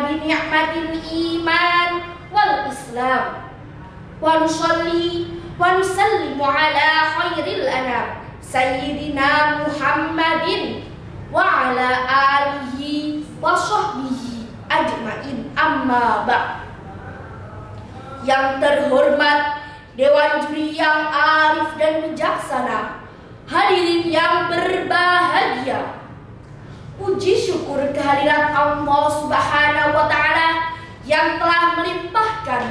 bini'matil iman wal islam wa nusalli wa nusallimu ala khairil anam sayyidina Muhammadin wa ala alihi wa sahbihi ajmain, amma ba'd. Yang terhormat Dewan Juri yang arif dan bijaksana, hadirin yang berbahagia, puji syukur kehadirat Allah Subhanahu wa Ta'ala yang telah melimpahkan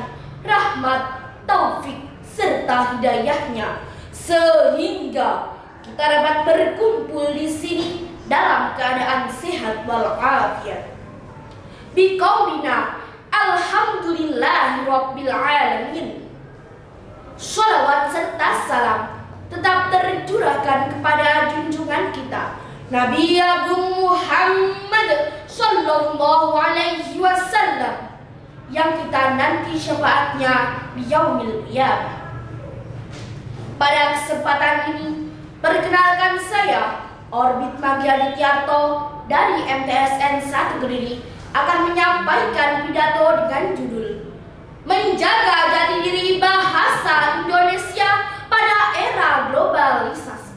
rahmat, taufik serta hidayahnya sehingga kita dapat berkumpul di sini dalam keadaan sehat walafiat. Biqaulina alhamdulillahi rabbil alamin. Shalawat serta salam tetap tercurahkan kepada junjungan kita Nabi Agung Muhammad sallallahu alaihi wasallam yang kita nanti syafaatnya di yaumil qiyamah. Pada kesempatan ini, perkenalkan saya Orbit Magia Dityarto dari MTSN 1 Kediri akan menyampaikan pidato dengan judul Menjaga Jati Diri Bahasa Indonesia pada Era Globalisasi.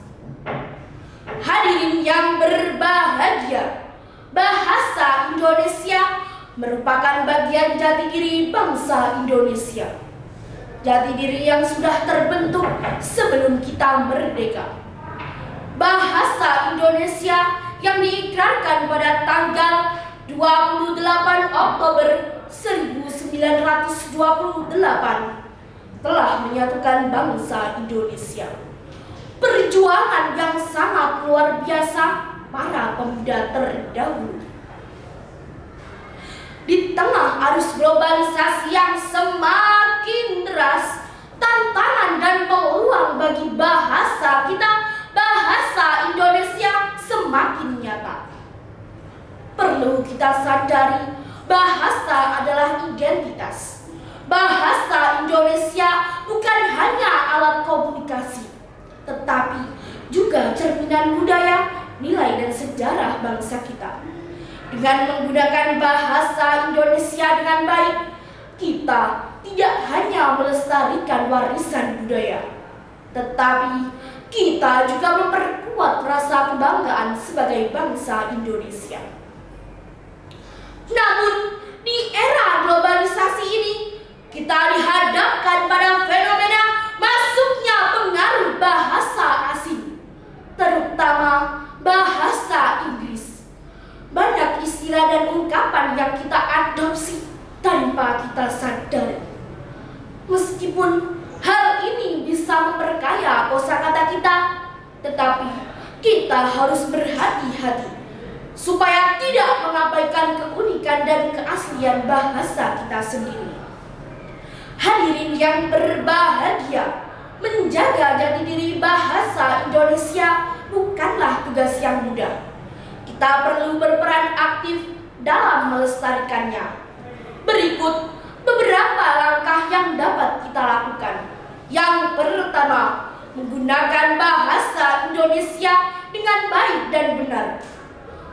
Hadirin yang berbahagia, bahasa Indonesia merupakan bagian jati diri bangsa Indonesia. Jati diri yang sudah terbentuk sebelum kita merdeka. Bahasa Indonesia yang diikrarkan pada tanggal 28 Oktober 1928 telah menyatukan bangsa Indonesia. Perjuangan yang sangat luar biasa para pemuda terdahulu. Di tengah arus globalisasi yang semakin deras, tantangan dan peluang bagi bahasa kita, bahasa Indonesia semakin nyata. Perlu kita sadari, bahasa adalah identitas. Bahasa Indonesia bukan hanya alat komunikasi, tetapi juga cerminan budaya, nilai dan sejarah bangsa kita. Dengan menggunakan bahasa Indonesia dengan baik, kita tidak hanya melestarikan warisan budaya, tetapi kita juga memperkuat rasa kebanggaan sebagai bangsa Indonesia. Namun, di era globalisasi ini, kita dihadapkan pada fenomena masuknya pengaruh bahasa asing, terutama bahasa Inggris. Banyak istilah dan ungkapan yang kita adopsi tanpa kita sadari. Meskipun hal ini bisa memperkaya kosakata kita, tetapi kita harus berhati-hati supaya tidak mengabaikan keunikan dan keaslian bahasa kita sendiri. Hadirin yang berbahagia, menjaga jati diri bahasa Indonesia bukanlah tugas yang mudah. Kita perlu berperan aktif dalam melestarikannya. Berikut beberapa langkah yang dapat kita lakukan. Yang pertama, menggunakan bahasa Indonesia dengan baik dan benar.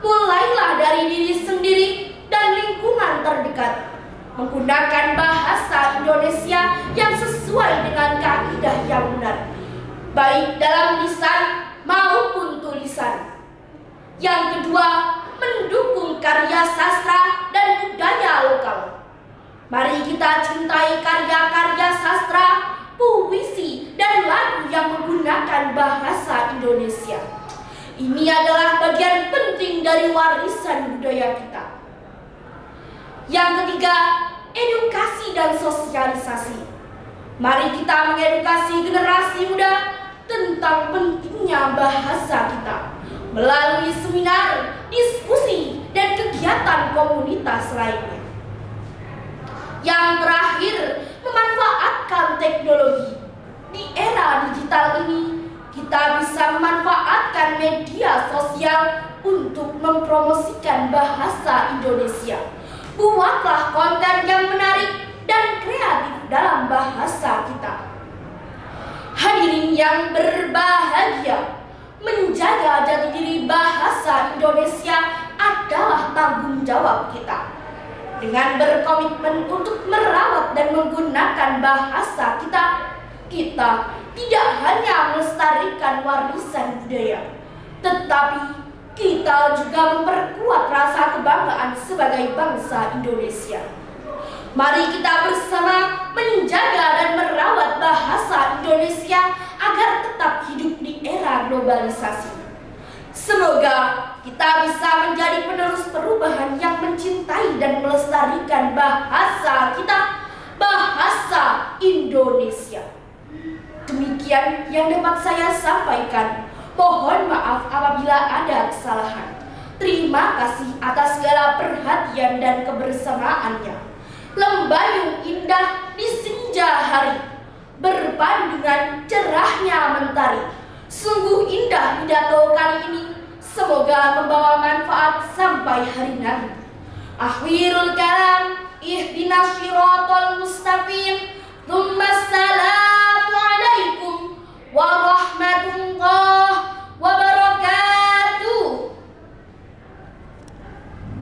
Mulailah dari diri sendiri dan lingkungan terdekat. Menggunakan bahasa Indonesia yang sesuai dengan kaidah yang benar, baik dalam lisan maupun tulisan. Yang kedua, mendukung karya sastra dan budaya lokal. Mari kita cintai karya-karya sastra, puisi, dan lagu yang menggunakan bahasa Indonesia. Ini adalah bagian penting dari warisan budaya kita. Yang ketiga, edukasi dan sosialisasi. Mari kita mengedukasi generasi muda tentang pentingnya bahasa kita melalui seminar, diskusi, dan kegiatan komunitas lainnya. Yang terakhir, memanfaatkan teknologi. Di era digital ini, kita bisa memanfaatkan media sosial untuk mempromosikan bahasa Indonesia. Buatlah konten yang menarik dan kreatif dalam bahasa kita. Hadirin yang berbahagia, menjaga jati diri bahasa Indonesia adalah tanggung jawab kita. Dengan berkomitmen untuk merawat dan menggunakan bahasa kita tidak hanya melestarikan warisan budaya, tetapi kita juga memperkuat rasa kebanggaan sebagai bangsa Indonesia. Mari kita bersama menjaga dan merawat bahasa Indonesia agar tetap hidup di era globalisasi. Semoga kita bisa menjadi penerus perubahan yang mencintai dan melestarikan bahasa kita, bahasa Indonesia. Demikian yang dapat saya sampaikan. Mohon maaf apabila ada kesalahan. Terima kasih atas segala perhatian dan kebersamaannya. Lembayung indah di senja hari, berpadu dengan cerahnya mentari. Sungguh indah pidato kali ini. Semoga membawa manfaat sampai hari nanti. Akhirul kalam, ihdinas siratal mustaqim. Tsumma salam.